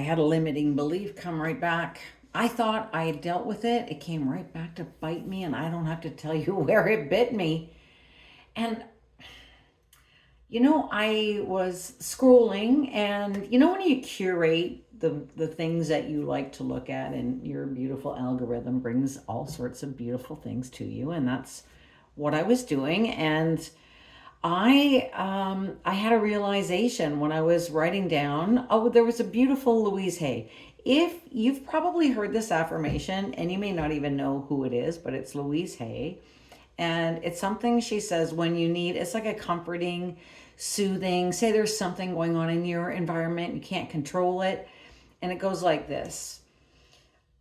I had a limiting belief come right back. I thought I had dealt with it. It came right back to bite me, and I don't have to tell you where it bit me. And I was scrolling, and when you curate the things that you like to look at, and your beautiful algorithm brings all sorts of beautiful things to you, and that's what I was doing. And I had a realization when I was writing down. Oh, there was a beautiful Louise Hay. If you've probably heard this affirmation, and you may not even know who it is, but it's Louise Hay, and it's something she says when you need. It's like a comforting, soothing. Say there's something going on in your environment, you can't control it, and it goes like this: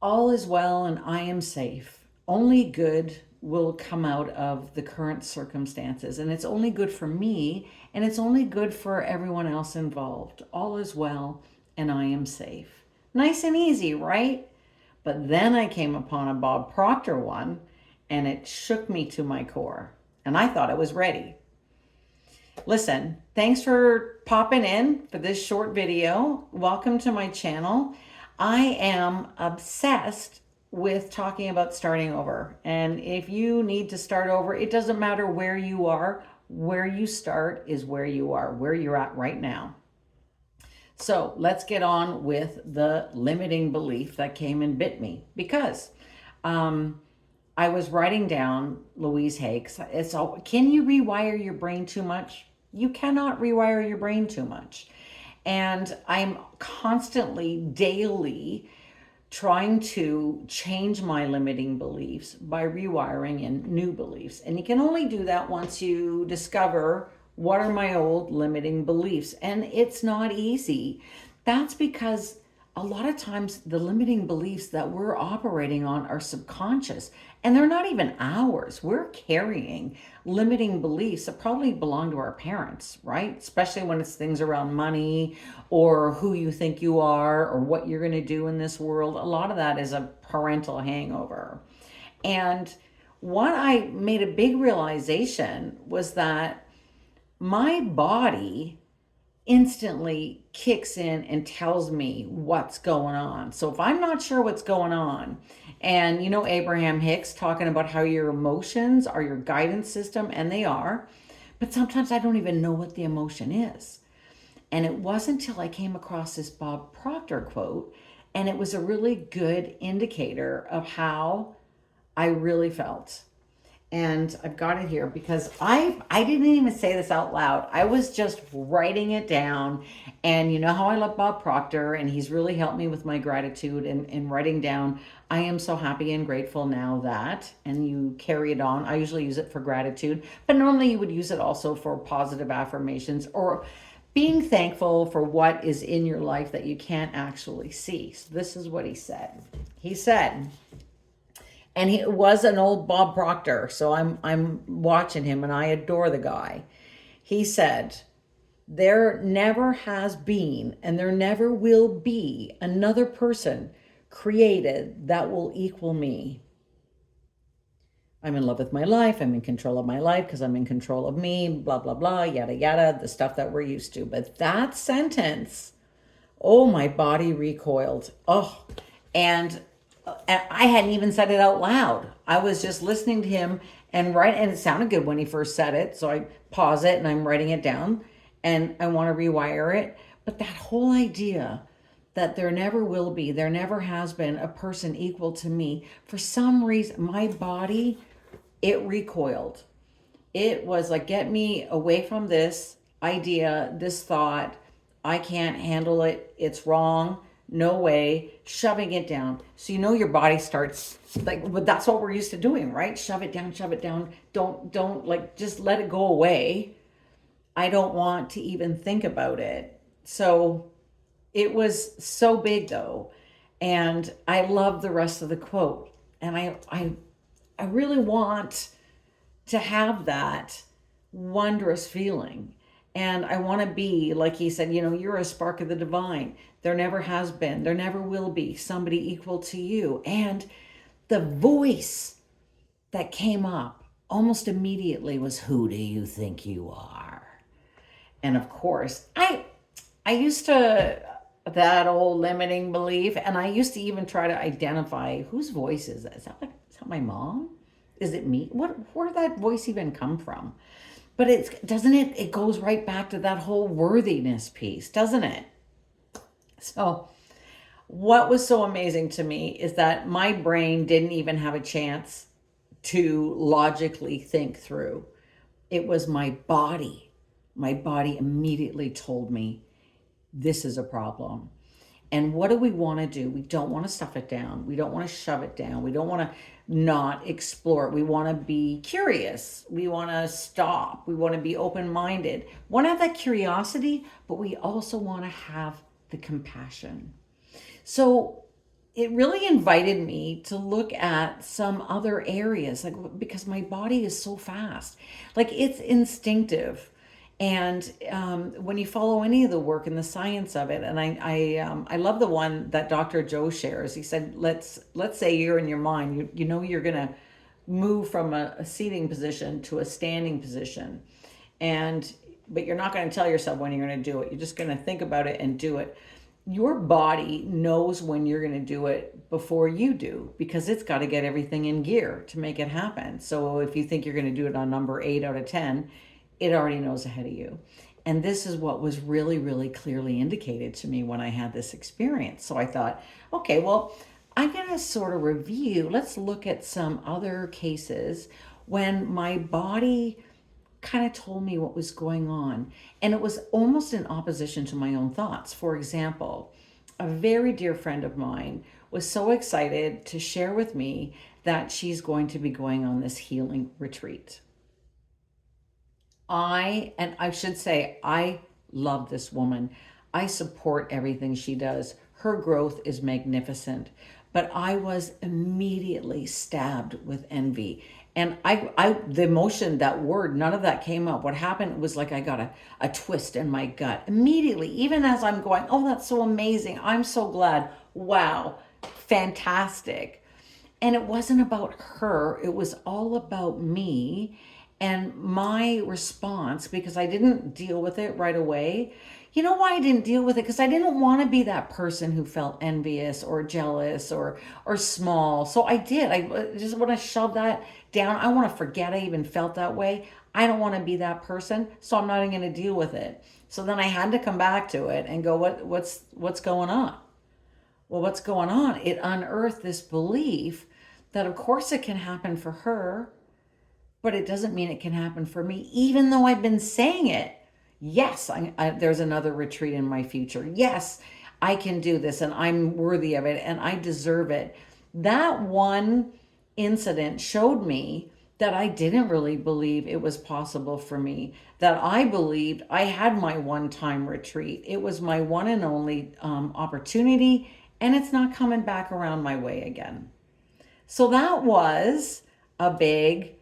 all is well and I am safe. Only good will come out of the current circumstances. And it's only good for me, and it's only good for everyone else involved. All is well and I am safe. Nice and easy, right? But then I came upon a Bob Proctor one, and it shook me to my core. And I thought I was ready. Listen, thanks for popping in for this short video. Welcome to my channel. I am obsessed with talking about starting over. And if you need to start over, it doesn't matter where you are. Where you start is where you are, where you're at right now. So let's get on with the limiting belief that came and bit me, because I was writing down Louise Hicks. It's all, can you rewire your brain too much? You cannot rewire your brain too much. And I'm constantly, daily trying to change my limiting beliefs by rewiring in new beliefs. And you can only do that once you discover what are my old limiting beliefs. And it's not easy. That's because a lot of times the limiting beliefs that we're operating on are subconscious, and they're not even ours. We're carrying limiting beliefs that probably belong to our parents, right? Especially when it's things around money or who you think you are or what you're going to do in this world. A lot of that is a parental hangover. And what I made a big realization was that my body instantly kicks in and tells me what's going on. So if I'm not sure what's going on, and Abraham Hicks talking about how your emotions are your guidance system, and they are, but sometimes I don't even know what the emotion is. And it wasn't until I came across this Bob Proctor quote, and it was a really good indicator of how I really felt. And I've got it here because I didn't even say this out loud. I was just writing it down. And you know how I love Bob Proctor, and he's really helped me with my gratitude and writing down, I am so happy and grateful now that, and you carry it on. I usually use it for gratitude, but normally you would use it also for positive affirmations or being thankful for what is in your life that you can't actually see. So this is what he said. He said, and he was an old Bob Proctor, so I'm watching him, and I adore the guy. He said, there never has been and there never will be another person created that will equal me. I'm in love with my life. I'm in control of my life because I'm in control of me, blah, blah, blah, yada, yada, the stuff that we're used to. But that sentence, oh, my body recoiled. Oh, and I hadn't even said it out loud. I was just listening to him and it sounded good when he first said it. So I pause it and I'm writing it down, and I want to rewire it. But that whole idea that there never will be, there never has been a person equal to me, for some reason, my body, it recoiled. It was like, get me away from this idea, this thought. I can't handle it. It's wrong. No way, shoving it down. So your body starts like, but that's what we're used to doing, right? Shove it down, shove it down. Don't like, just let it go away. I don't want to even think about it. So it was so big though. And I love the rest of the quote. And I really want to have that wondrous feeling. And I want to be, like he said, you're a spark of the divine. There never has been, there never will be somebody equal to you. And the voice that came up almost immediately was, who do you think you are? And of course, I used to that old limiting belief. And I used to even try to identify whose voice is that? Is that my mom? Is it me? Where did that voice even come from? But it goes right back to that whole worthiness piece, doesn't it? So what was so amazing to me is that my brain didn't even have a chance to logically think through. It was my body. My body immediately told me this is a problem. And what do we want to do? We don't want to stuff it down. We don't want to shove it down. We don't want to not explore it. We want to be curious. We want to stop. We want to be open minded. We want to have that curiosity, but we also want to have the compassion. So it really invited me to look at some other areas, like because my body is so fast, like it's instinctive. And when you follow any of the work and the science of it, and I love the one that Dr. Joe shares. He said, let's say you're in your mind, you know you're gonna move from a seating position to a standing position, and but you're not going to tell yourself when you're going to do it. You're just going to think about it and do it. Your body knows when you're going to do it before you do, because it's got to get everything in gear to make it happen. So if you think you're going to do it on number 8 out of 10, it already knows ahead of you. And this is what was really, really clearly indicated to me when I had this experience. So I thought, okay, well, I'm going to sort of review. Let's look at some other cases when my body kind of told me what was going on. And it was almost in opposition to my own thoughts. For example, a very dear friend of mine was so excited to share with me that she's going to be going on this healing retreat. I should say, I love this woman. I support everything she does. Her growth is magnificent. But I was immediately stabbed with envy. And the emotion, that word, none of that came up. What happened was like I got a twist in my gut immediately, even as I'm going, oh, that's so amazing. I'm so glad. Wow, fantastic. And it wasn't about her. It was all about me and my response, because I didn't deal with it right away. You know why I didn't deal with it? Because I didn't want to be that person who felt envious or jealous or small. So I did. I just want to shove that down. I want to forget I even felt that way. I don't want to be that person, so I'm not even going to deal with it. So then I had to come back to it and go, what's going on? Well, what's going on? It unearthed this belief that of course it can happen for her, but it doesn't mean it can happen for me, even though I've been saying it. Yes, there's another retreat in my future. Yes, I can do this and I'm worthy of it and I deserve it. That one incident showed me that I didn't really believe it was possible for me, that I believed I had my one-time retreat. It was my one and only opportunity, and it's not coming back around my way again. So that was a big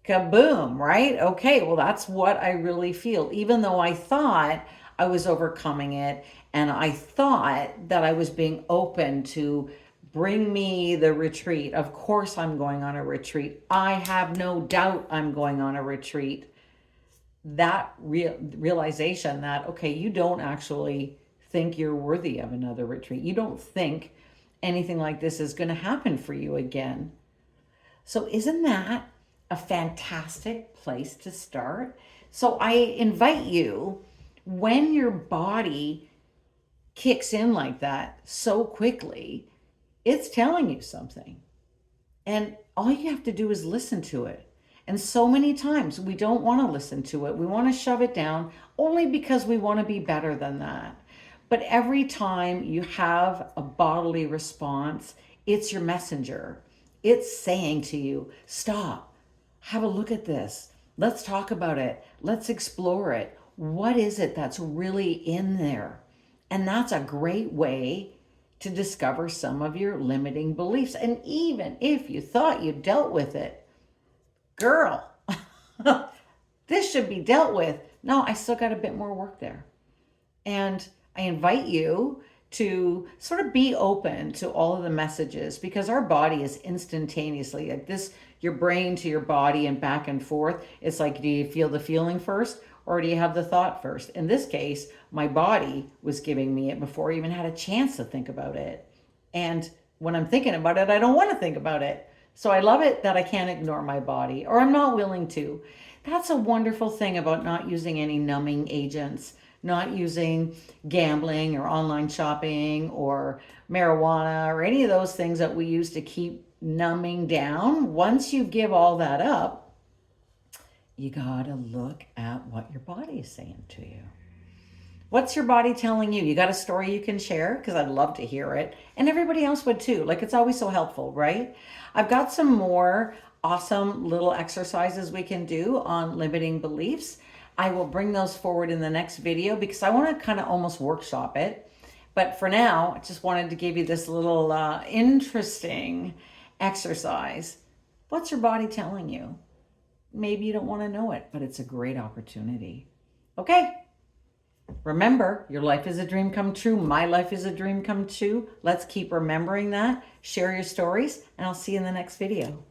kaboom, right? Okay, well, that's what I really feel. Even though I thought I was overcoming it and I thought that I was being open to bring me the retreat. Of course, I'm going on a retreat. I have no doubt I'm going on a retreat. That realization that, okay, you don't actually think you're worthy of another retreat. You don't think anything like this is going to happen for you again. So isn't that a fantastic place to start? So I invite you, when your body kicks in like that so quickly, it's telling you something. And all you have to do is listen to it. And so many times we don't want to listen to it. We want to shove it down only because we want to be better than that. But every time you have a bodily response, it's your messenger. It's saying to you, stop, have a look at this. Let's talk about it. Let's explore it. What is it that's really in there? And that's a great way to discover some of your limiting beliefs. And even if you thought you dealt with it, girl, this should be dealt with. No, I still got a bit more work there. And I invite you to sort of be open to all of the messages, because our body is instantaneously like this, your brain to your body and back and forth. It's like, do you feel the feeling first or do you have the thought first? In this case, my body was giving me it before I even had a chance to think about it. And when I'm thinking about it, I don't want to think about it. So I love it that I can't ignore my body, or I'm not willing to. That's a wonderful thing about not using any numbing agents, not using gambling or online shopping or marijuana or any of those things that we use to keep numbing down. Once you give all that up, you gotta look at what your body is saying to you. What's your body telling you? You got a story you can share? Because I'd love to hear it. And everybody else would too. Like, it's always so helpful, right? I've got some more awesome little exercises we can do on limiting beliefs. I will bring those forward in the next video because I want to kind of almost workshop it. But for now, I just wanted to give you this little interesting exercise. What's your body telling you? Maybe you don't want to know it, but it's a great opportunity. Okay. Remember, your life is a dream come true. My life is a dream come true. Let's keep remembering that. Share your stories, and I'll see you in the next video.